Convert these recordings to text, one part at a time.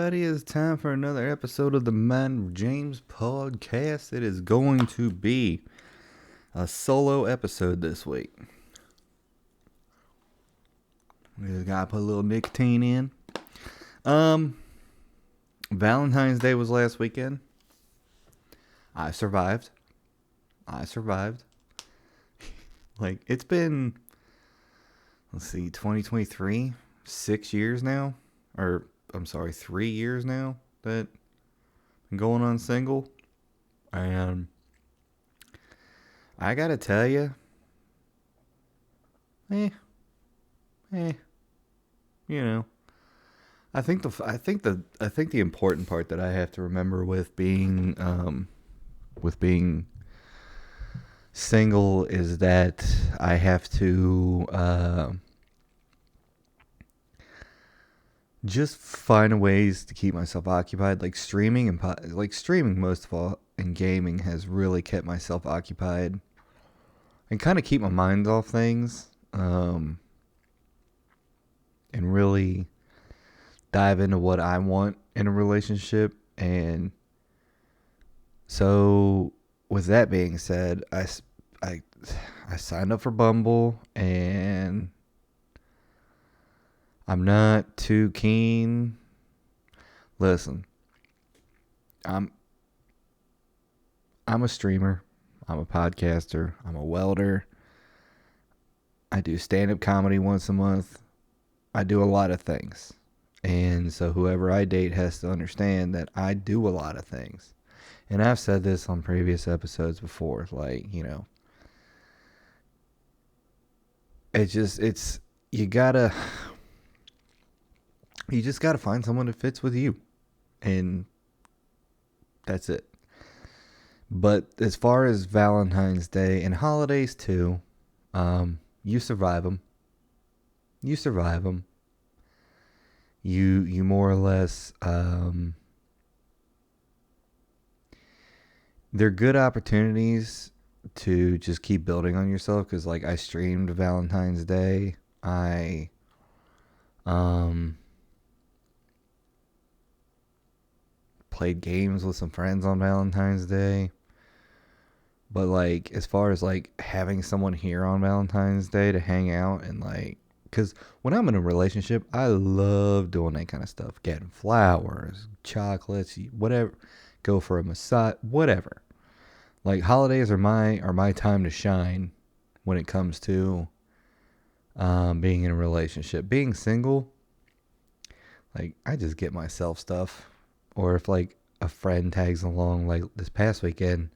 everybody. It's time for another episode of the Man James podcast. It is going to be a solo episode this week. We just gotta put a little nicotine in. Valentine's Day was last weekend. I survived. Like, it's been, 2023, 6 years now. Or, I'm sorry, 3 years now that I'm going on single. And I gotta tell you, you know, I think the important part that I have to remember with being single is that I have to just find ways to keep myself occupied, like streaming streaming most of all, and gaming has really kept myself occupied and kind of keep my mind off things, and really dive into what I want in a relationship. And so, with that being said, I signed up for Bumble, and I'm not too keen. Listen, I'm a streamer. I'm a podcaster. I'm a welder. I do stand-up comedy once a month. I do a lot of things. And so whoever I date has to understand that I do a lot of things. And I've said this on previous episodes before. You just gotta find someone that fits with you. And that's it. But as far as Valentine's Day and holidays too, you survive them. You more or less, they're good opportunities to just keep building on yourself. Because like, I streamed Valentine's Day. I played games with some friends on Valentine's Day. But like, as far as like having someone here on Valentine's Day to hang out and like, because when I'm in a relationship, I love doing that kind of stuff. Getting flowers, chocolates, whatever. Go for a massage, whatever. Like, holidays are my time to shine when it comes to being in a relationship. Being single, like, I just get myself stuff. Or if like a friend tags along, like this past weekend,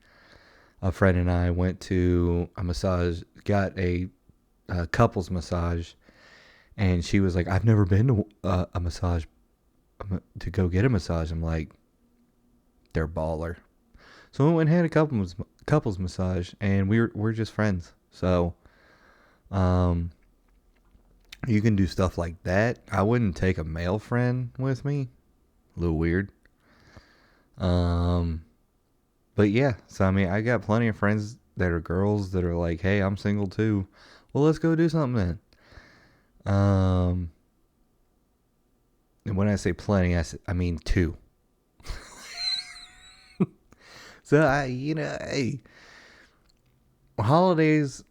a friend and I went to a massage, got a couples massage, and she was like, "I've never been to a massage, to go get a massage." I'm like, they're baller. So we went and had a couples massage, and we're just friends. So, you can do stuff like that. I wouldn't take a male friend with me. A little weird. But yeah, so I mean, I got plenty of friends that are girls that are like, "Hey, I'm single too. Well, let's go do something then." And when I say plenty, I mean two. So hey, holidays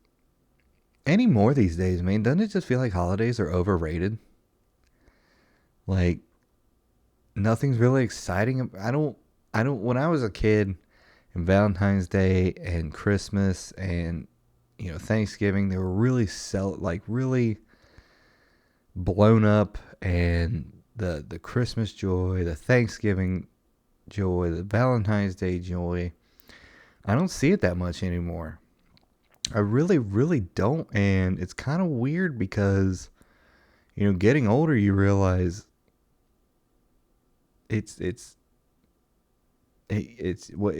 anymore these days, man. Doesn't it just feel like holidays are overrated? Like, nothing's really exciting. I don't. When I was a kid, and Valentine's Day and Christmas and Thanksgiving, they were really really blown up, and the Christmas joy, the Thanksgiving joy, the Valentine's Day joy, I don't see it that much anymore. I really, really don't. And it's kind of weird because, getting older, you realize it's what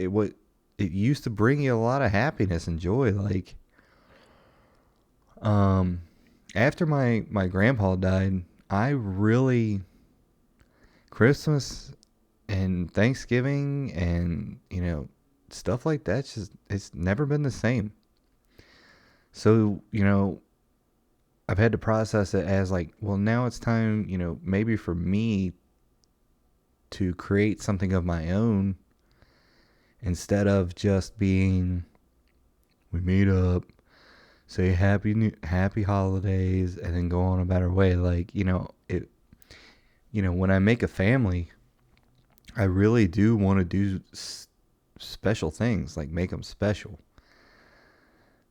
it used to bring you a lot of happiness and joy. Like, after my grandpa died, I really, Christmas and Thanksgiving and stuff like that, it's never been the same. So I've had to process it as like, well, now it's time, maybe for me to create something of my own instead of just being, we meet up, say happy holidays, and then go on about our way. Like, when I make a family, I really do want to do special things, like make them special.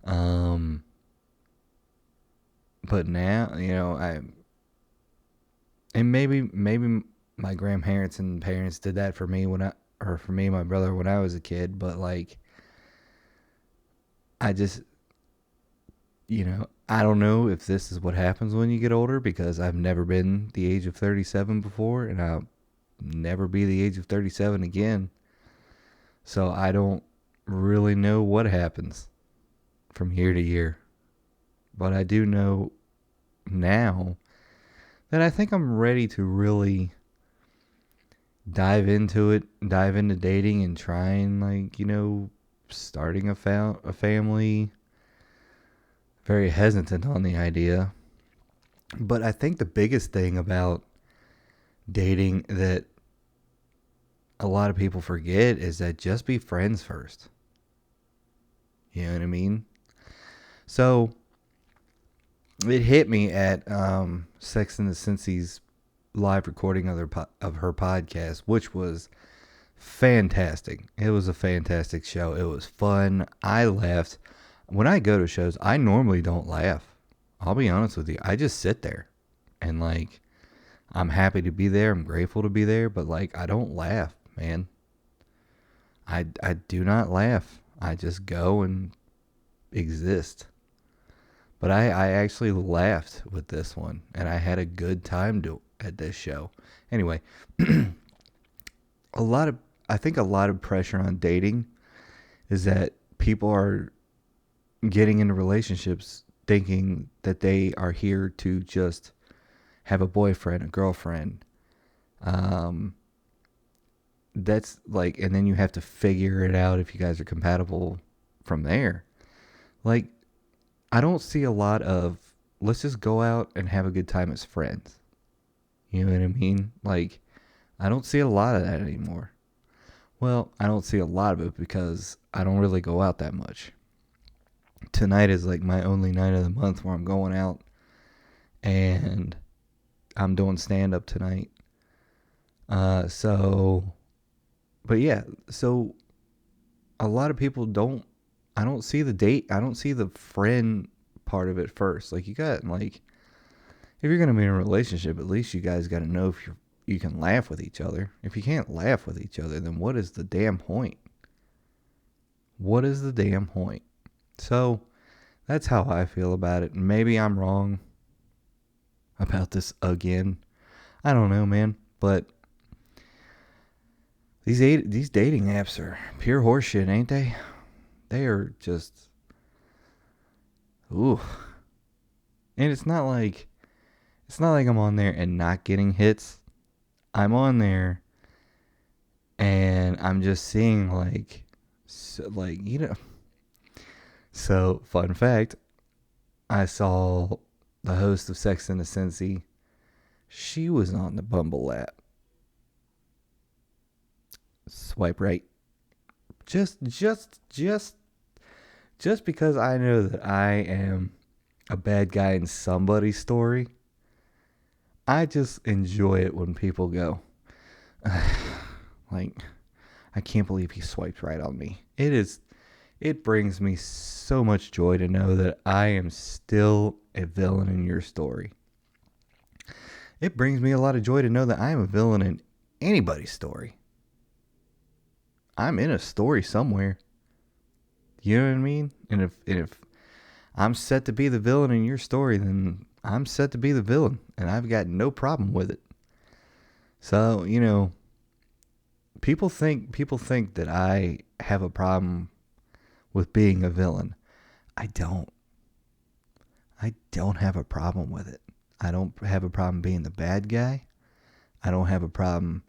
But now, and maybe my grandparents and parents did that for me or for me and my brother when I was a kid, but like, I just, I don't know if this is what happens when you get older, because I've never been the age of 37 before, and I'll never be the age of 37 again. So I don't really know what happens from year to year. But I do know now that I think I'm ready to really dive into dating and trying, like, starting a family. Very hesitant on the idea. But I think the biggest thing about dating that a lot of people forget is that just be friends first. You know what I mean? So it hit me at Sex and the Cincy's live recording of her podcast, which was fantastic. It was a fantastic show. It was fun. I laughed. When I go to shows, I normally don't laugh. I'll be honest with you. I just sit there and, like, I'm happy to be there. I'm grateful to be there, but, like, I don't laugh, man. I do not laugh. I just go and exist. But I actually laughed with this one, and I had a good time at this show. Anyway, I think a lot of pressure on dating is that people are getting into relationships thinking that they are here to just have a boyfriend, a girlfriend. That's like, and then you have to figure it out if you guys are compatible from there. Like, I don't see a lot of, let's just go out and have a good time as friends. You know what I mean? Like, I don't see a lot of that anymore. Well, I don't see a lot of it because I don't really go out that much. Tonight is like my only night of the month where I'm going out, and I'm doing stand up tonight. But yeah, so a lot of people I don't see the friend part of it first. Like, you got, like, if you're going to be in a relationship, at least you guys got to know if you can laugh with each other. If you can't laugh with each other, then what is the damn point? What is the damn point? So that's how I feel about it. Maybe I'm wrong about this again. I don't know, man. But these dating apps are pure horseshit, ain't they? They are just, ooh. And it's not like I'm on there and not getting hits. I'm on there and I'm just seeing, like, So, fun fact, I saw the host of Sex and the Cincy. She was on the Bumble app. Swipe right. Just because I know that I am a bad guy in somebody's story, I just enjoy it when people go, like, I can't believe he swiped right on me. It brings me so much joy to know that I am still a villain in your story. It brings me a lot of joy to know that I am a villain in anybody's story. I'm in a story somewhere. You know what I mean? And if I'm set to be the villain in your story, then I'm set to be the villain, and I've got no problem with it. So, people think that I have a problem with being a villain. I don't have a problem with it. I don't have a problem being the bad guy. I don't have a problem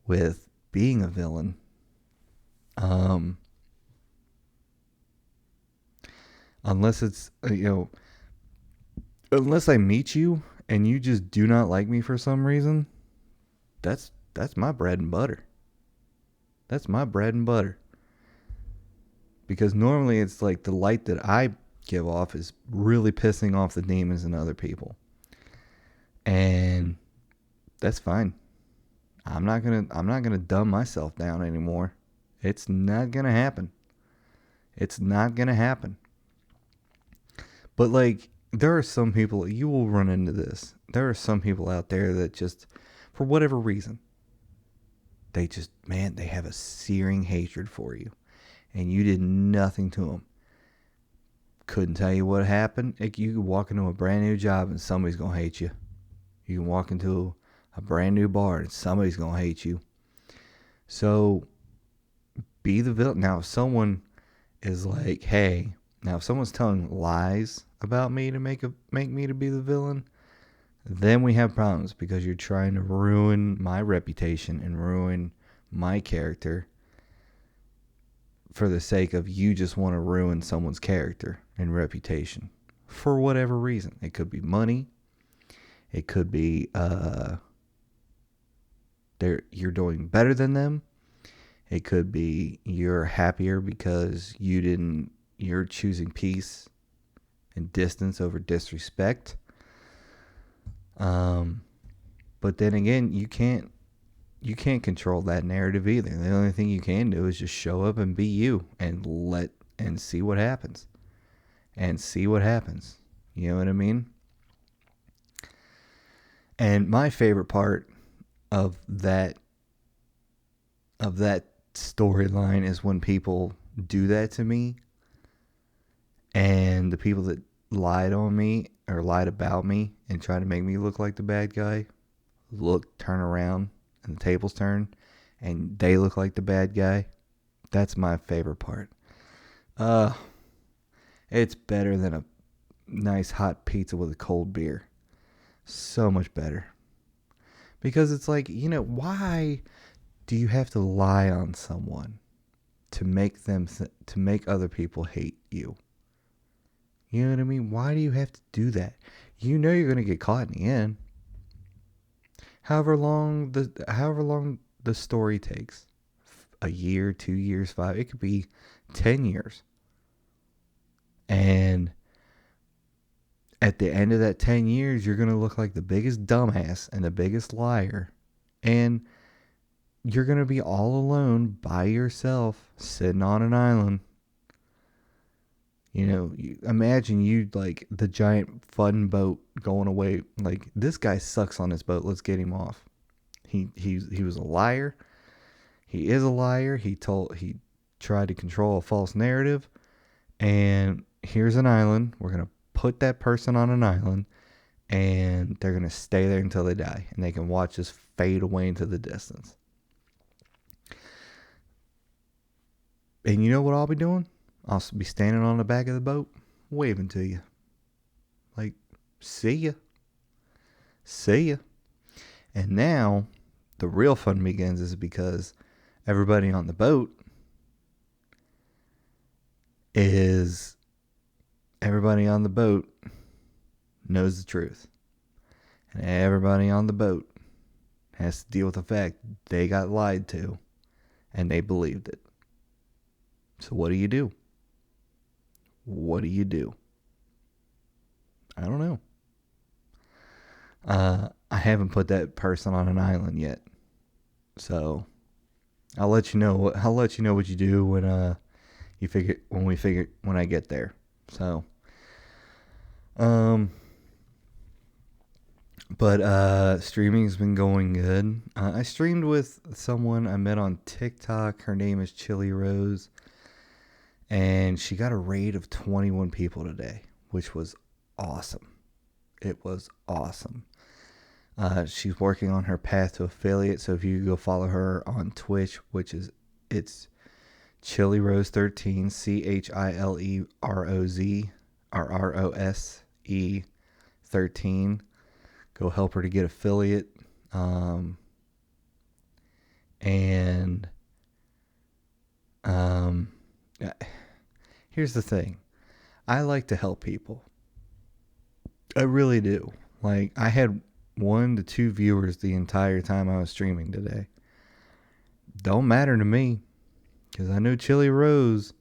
with being a villain. Unless it's, unless I meet you and you just do not like me for some reason, that's that's my bread and butter. That's my bread and butter. Because normally it's like the light that I give off is really pissing off the demons and other people. And that's fine. I'm not gonna dumb myself down anymore. It's not gonna happen. It's not gonna happen. But like, there are some people, you will run into this. There are some people out there that just, for whatever reason, they just, man, they have a searing hatred for you. And you did nothing to them. Couldn't tell you what happened. Like, you could walk into a brand new job and somebody's going to hate you. You can walk into a brand new bar and somebody's going to hate you. So, be the villain. Now, if someone is like, hey, now if someone's telling lies about me to make me to be the villain, then we have problems, because you're trying to ruin my reputation and ruin my character for the sake of you just want to ruin someone's character and reputation for whatever reason. It could be money. It could be you're doing better than them. It could be you're happier because you're choosing peace and distance over disrespect. But then again, you can't control that narrative either. The only thing you can do is just show up and be you and see what happens. And see what happens. You know what I mean? And my favorite part of that storyline is when people do that to me, and the people that lied on me or lied about me and try to make me look like the bad guy turn around and the tables turn and they look like the bad guy. That's my favorite part. It's better than a nice hot pizza with a cold beer. So much better. Because it's like, why do you have to lie on someone to make other people hate you? You know what I mean? Why do you have to do that? You know you're going to get caught in the end. However long the story takes. A year, 2 years, 5. It could be 10 years. And at the end of that 10 years, you're going to look like the biggest dumbass and the biggest liar. And you're going to be all alone by yourself, sitting on an island. Imagine you like the giant fun boat going away. Like, this guy sucks on his boat. Let's get him off. He was a liar. He is a liar. He tried to control a false narrative. And here's an island. We're going to put that person on an island, and they're going to stay there until they die. And they can watch us fade away into the distance. And you know what I'll be doing? I'll be standing on the back of the boat, waving to you. Like, see ya. See ya. And now, the real fun begins, is because everybody on the boat knows the truth. And everybody on the boat has to deal with the fact they got lied to, and they believed it. So what do you do? What do you do? I don't know. I haven't put that person on an island yet. So I'll let you know what you do when I get there. So but streaming's been going good. I streamed with someone I met on TikTok. Her name is Chili Rose. And she got a raid of 21 people today, which was awesome. It was awesome. She's working on her path to affiliate. So if you go follow her on Twitch, it's Chili Rose 13, ChILeRoz RROSE 13. Go help her to get affiliate. Here's the thing. I like to help people. I really do. Like, I had 1 to 2 viewers the entire time I was streaming today. Don't matter to me, because I know Chili Rose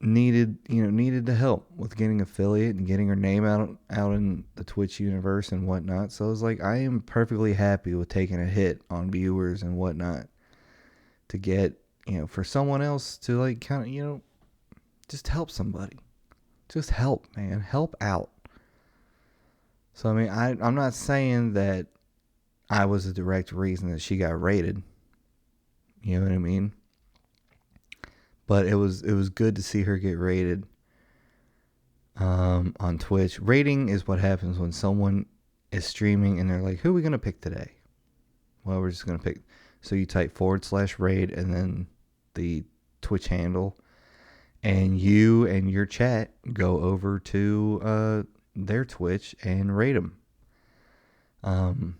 needed the help with getting affiliate and getting her name out in the Twitch universe and whatnot. So I was like, I am perfectly happy with taking a hit on viewers and whatnot to get, for someone else to like kind of, just help somebody. Just help, man. Help out. So I mean, I'm not saying that I was the direct reason that she got raided. You know what I mean? But it was good to see her get rated on Twitch. Rating is what happens when someone is streaming and they're like, who are we going to pick today? Well, we're just going to pick. So you type /raid and then the Twitch handle. And you and your chat go over to their Twitch and rate them. The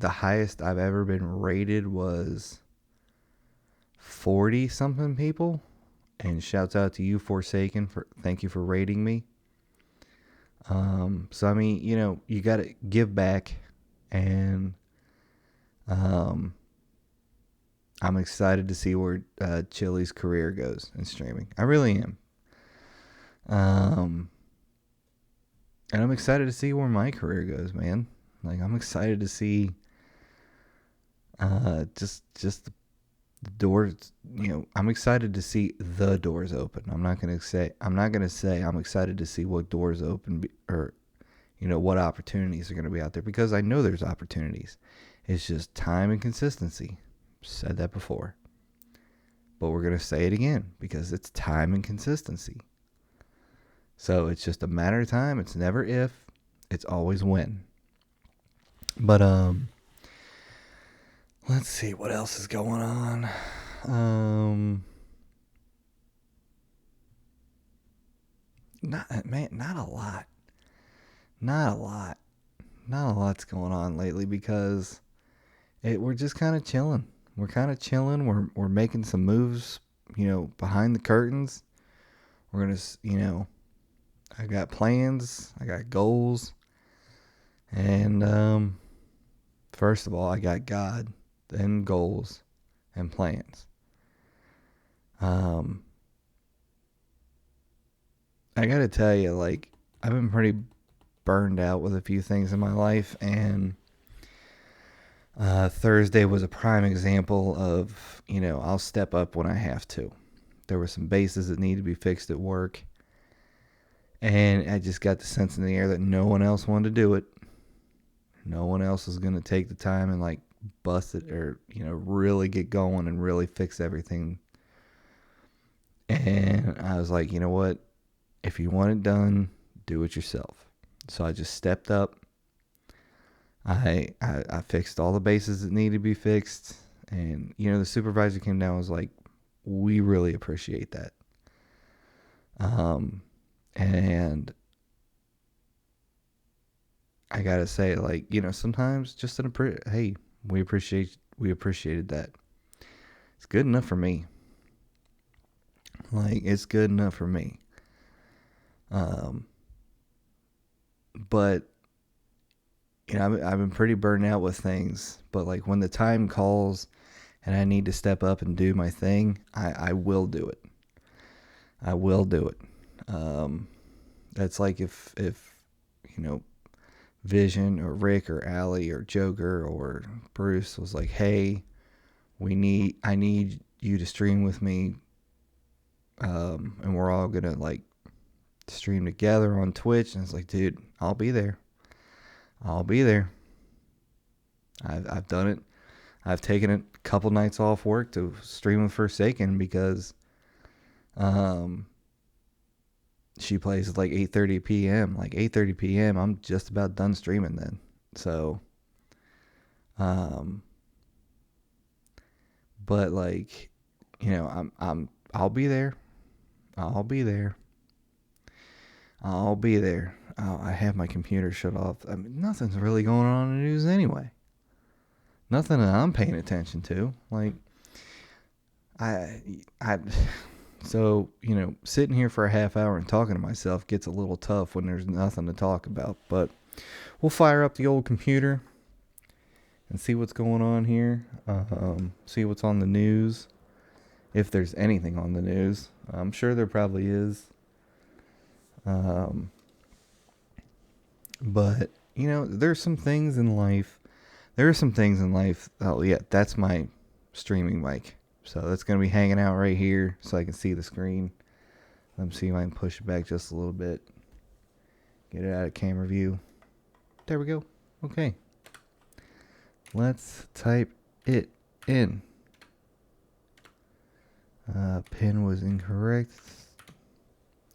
highest I've ever been rated was 40 something people, and shouts out to you, Forsaken, thank you for rating me. So I mean, you gotta give back, and I'm excited to see where Chili's career goes in streaming. I really am. And I'm excited to see where my career goes, man. Like, I'm excited to see just the doors, I'm excited to see the doors open. I'm not going to say I'm excited to see what doors open or what opportunities are going to be out there, because I know there's opportunities. It's just time and consistency. Said that before. But we're going to say it again because it's time and consistency. So it's just a matter of time. It's never if, it's always when. But let's see what else is going on. Not a lot. Not a lot's going on lately, because we're just kind of chilling. We're making some moves, behind the curtains. We're gonna, I got plans. I got goals. And first of all, I got God, then goals and plans. I gotta tell you, like, I've been pretty burned out with a few things in my life, and Thursday was a prime example of, I'll step up when I have to. There were some bases that needed to be fixed at work, and I just got the sense in the air that no one else wanted to do it. No one else is going to take the time and like bust it, or, really get going and really fix everything. And I was like, you know what? If you want it done, do it yourself. So I just stepped up. I fixed all the bases that needed to be fixed. And, the supervisor came down and was like, we really appreciate that. And I gotta say, like, sometimes just hey, we appreciated that. It's good enough for me. Like, it's good enough for me. But I've been pretty burned out with things. But like, when the time calls and I need to step up and do my thing, I will do it. I will do it. That's like if Vision or Rick or Allie or Joker or Bruce was like, hey, I need you to stream with me, and we're all gonna like stream together on Twitch. And it's like, dude, I'll be there. I've done it. I've taken a couple nights off work to stream with Forsaken, because she plays at like 8:30 p.m. Like 8:30 p.m. I'm just about done streaming then. So but like, I'll be there. I have my computer shut off. I mean, nothing's really going on in the news anyway. Nothing that I'm paying attention to. Like, so, sitting here for a half hour and talking to myself gets a little tough when there's nothing to talk about. But we'll fire up the old computer and see what's going on here. See what's on the news. If there's anything on the news. I'm sure there probably is. But, there's some things in life. There are some things in life. Oh, yeah, that's my streaming mic. So that's going to be hanging out right here so I can see the screen. Let me see if I can push it back just a little bit. Get it out of camera view. There we go. Okay. Let's type it in. Pin was incorrect.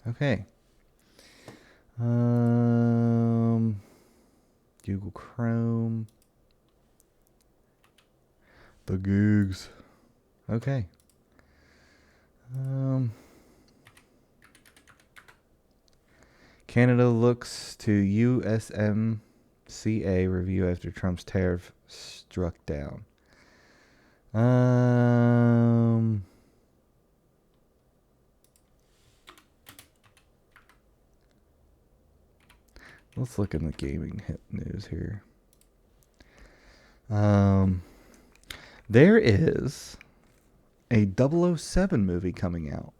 Okay. Google Chrome. The Googs. Okay. Canada looks to USMCA review after Trump's tariff struck down. Let's look in the gaming news here. There is a 007 movie coming out.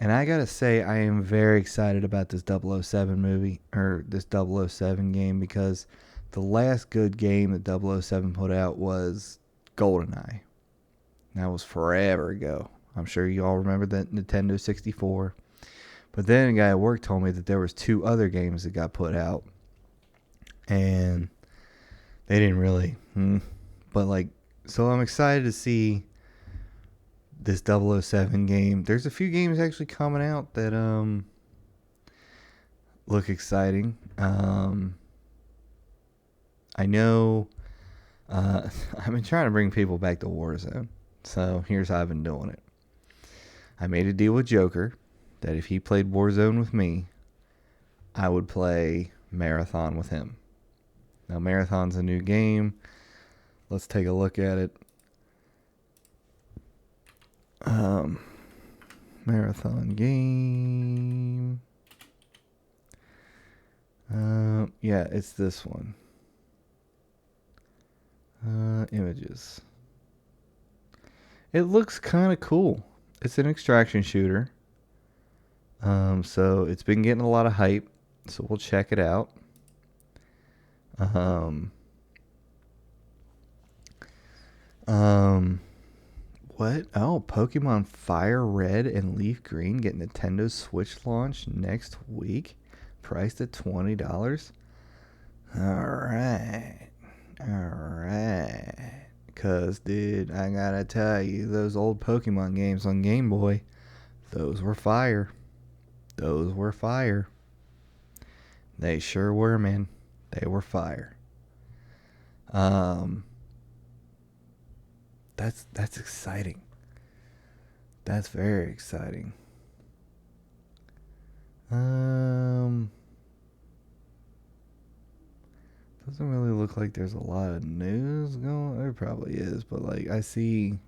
And I gotta say, I am very excited about this 007 movie, or this 007 game, because the last good game that 007 put out was GoldenEye. That was forever ago. I'm sure you all remember that Nintendo 64. But then a guy at work told me that there was 2 other games that got put out. And they didn't really. But so I'm excited to see this 007 game. There's a few games actually coming out that look exciting. I know I've been trying to bring people back to Warzone. So here's how I've been doing it. I made a deal with Joker that if he played Warzone with me, I would play Marathon with him. Now, Marathon's a new game. Let's take a look at it. Marathon game. Yeah, it's this one. Images. It looks kind of cool. It's an extraction shooter. So it's been getting a lot of hype. So we'll check it out. What? Oh, Pokemon Fire Red and Leaf Green get Nintendo Switch launch next week. Priced at $20. Alright. Cause, dude, I gotta tell you, those old Pokemon games on Game Boy, those were fire. Those were fire. They sure were, man. They were fire. That's exciting. That's very exciting. Doesn't really look like there's a lot of news going. There probably is, but I see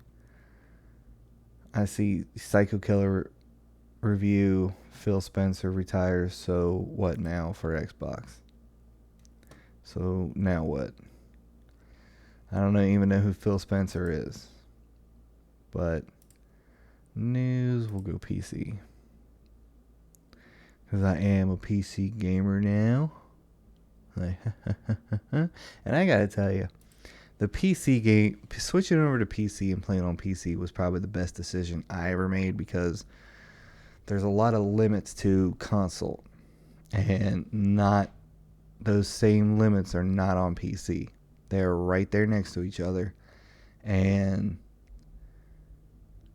Psycho Killer review. Phil Spencer retires. So what now for Xbox? So now what? I don't even know who Phil Spencer is. But news, we'll go PC. Because I am a PC gamer now. And I gotta tell you, the PC game, switching over to PC and playing on PC was probably the best decision I ever made, because there's a lot of limits to console. And those same limits are not on PC. They're right there next to each other. And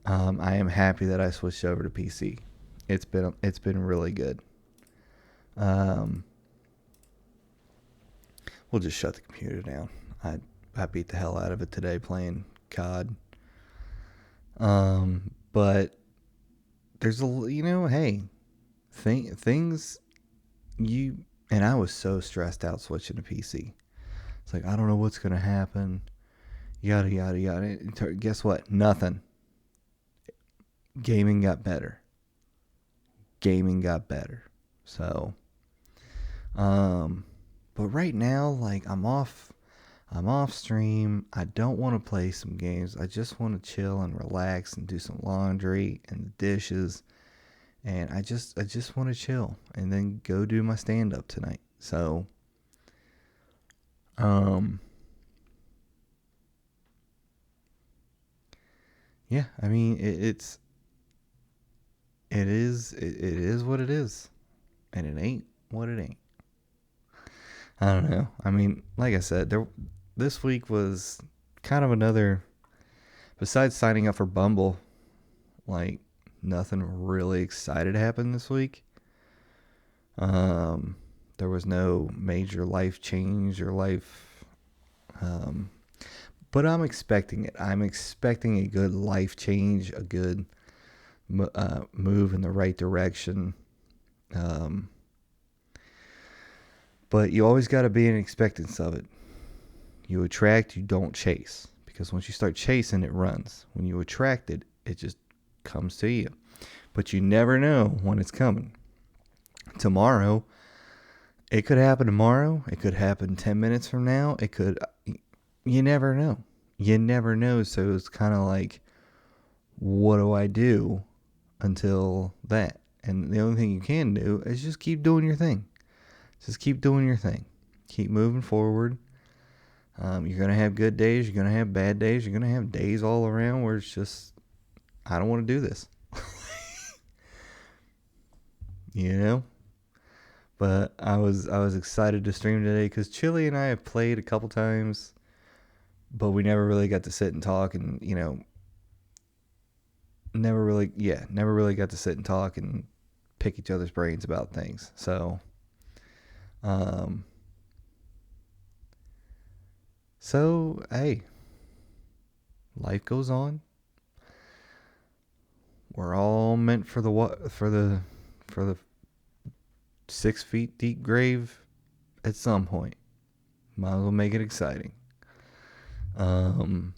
I am happy that I switched over to PC. It's been really good. We'll just shut the computer down. I beat the hell out of it today playing COD. But there's hey, things and I was so stressed out switching to PC. It's like, I don't know what's going to happen. Yada, yada, yada. Guess what? Nothing. Gaming got better. So, Um, but right now, like I'm off stream. I don't want to play some games. I just want to chill and relax and do some laundry and the dishes. And I just want to chill and then go do my stand up tonight. So, um, yeah, I mean, it is what it is, and it ain't what it ain't. I don't know. I mean, like I said, this week was kind of another. Besides signing up for Bumble, like nothing really excited happened this week. Um, there was no major life change or life. Um, but I'm expecting it. I'm expecting a good life change, a good move in the right direction. Um, but you always got to be in expectance of it. You attract, you don't chase. Because once you start chasing, it runs. When you attract it, it just comes to you. But you never know when it's coming. Tomorrow, it could happen tomorrow. It could happen 10 minutes from now. It could, you never know. You never know. So it's kind of like, what do I do until that? And the only thing you can do is just keep doing your thing. Just keep doing your thing. Keep moving forward. You're going to have good days. You're going to have bad days. You're going to have days all around where it's just, I don't want to do this. You know? But I was excited to stream today because Chili and I have played a couple times, but we never really got to sit and talk and, never really got to sit and talk and pick each other's brains about things. So, um, hey, life goes on. We're all meant for the 6 feet deep grave at some point. Might as well make it exciting. Um,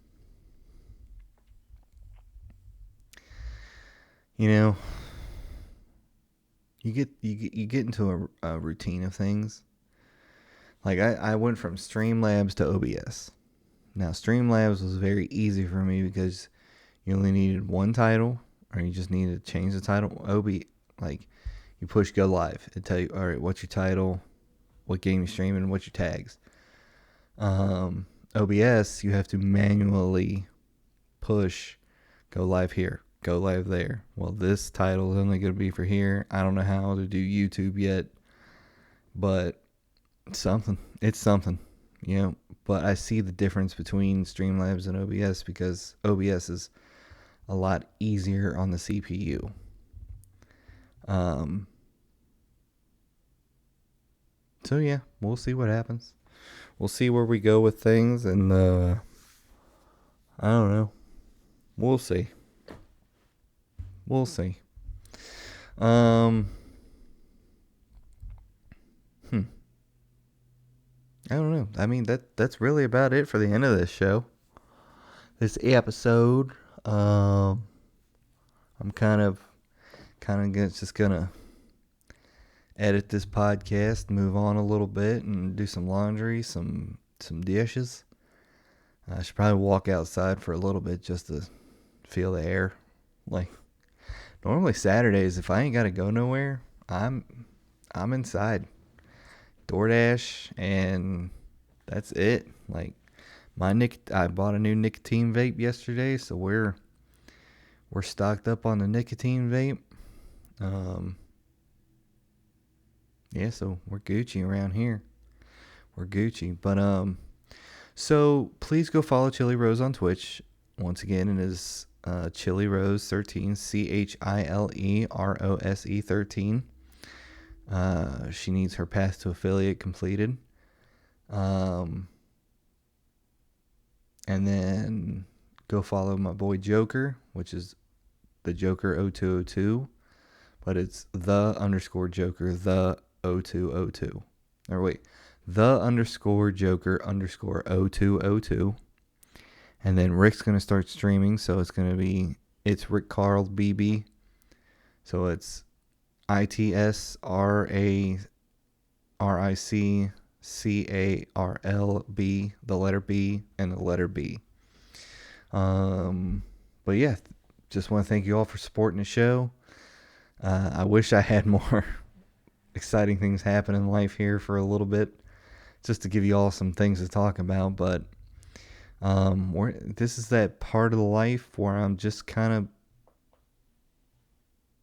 you know, you get into a routine of things. Like I went from Streamlabs to OBS. Now Streamlabs was very easy for me because you only needed one title, or you just needed to change the title. Like you push go live, it tell you, all right, what's your title, what game you're streaming, what's your tags. OBS, you have to manually push go live here, go live there. Well, this title is only going to be for here. I don't know how to do YouTube yet, but it's something, But I see the difference between Streamlabs and OBS because OBS is a lot easier on the CPU. So yeah, we'll see what happens. We'll see where we go with things, and I don't know. We'll see. We'll see. Um, I don't know. I mean that's really about it for the end of this show. This episode. I'm kind of just gonna edit this podcast, move on a little bit, and do some laundry, some dishes. I should probably walk outside for a little bit just to feel the air. Like normally Saturdays, if I ain't gotta go nowhere, I'm inside. DoorDash, and that's it. Like I bought a new nicotine vape yesterday, so we're stocked up on the nicotine vape. Yeah, so we're Gucci around here. We're Gucci. But so please go follow Chili Rose on Twitch. Once again, it is Chili Rose 13, ChileRose 13. She needs her path to affiliate completed. And then go follow my boy Joker, which is the Joker 0202, but it's the underscore Joker, the 0202. Or wait, the underscore Joker underscore 0202. And then Rick's going to start streaming, so it's Rick Carl BB. So it's ITSRA RICCARLB, the letter B, and the letter B. But yeah, just want to thank you all for supporting the show. I wish I had more exciting things happen in life here for a little bit, just to give you all some things to talk about. But this is that part of the life where I'm just kind of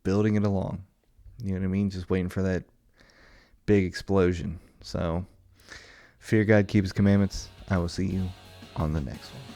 building it along. You know what I mean? Just waiting for that big explosion. So, fear God, keep His commandments. I will see you on the next one.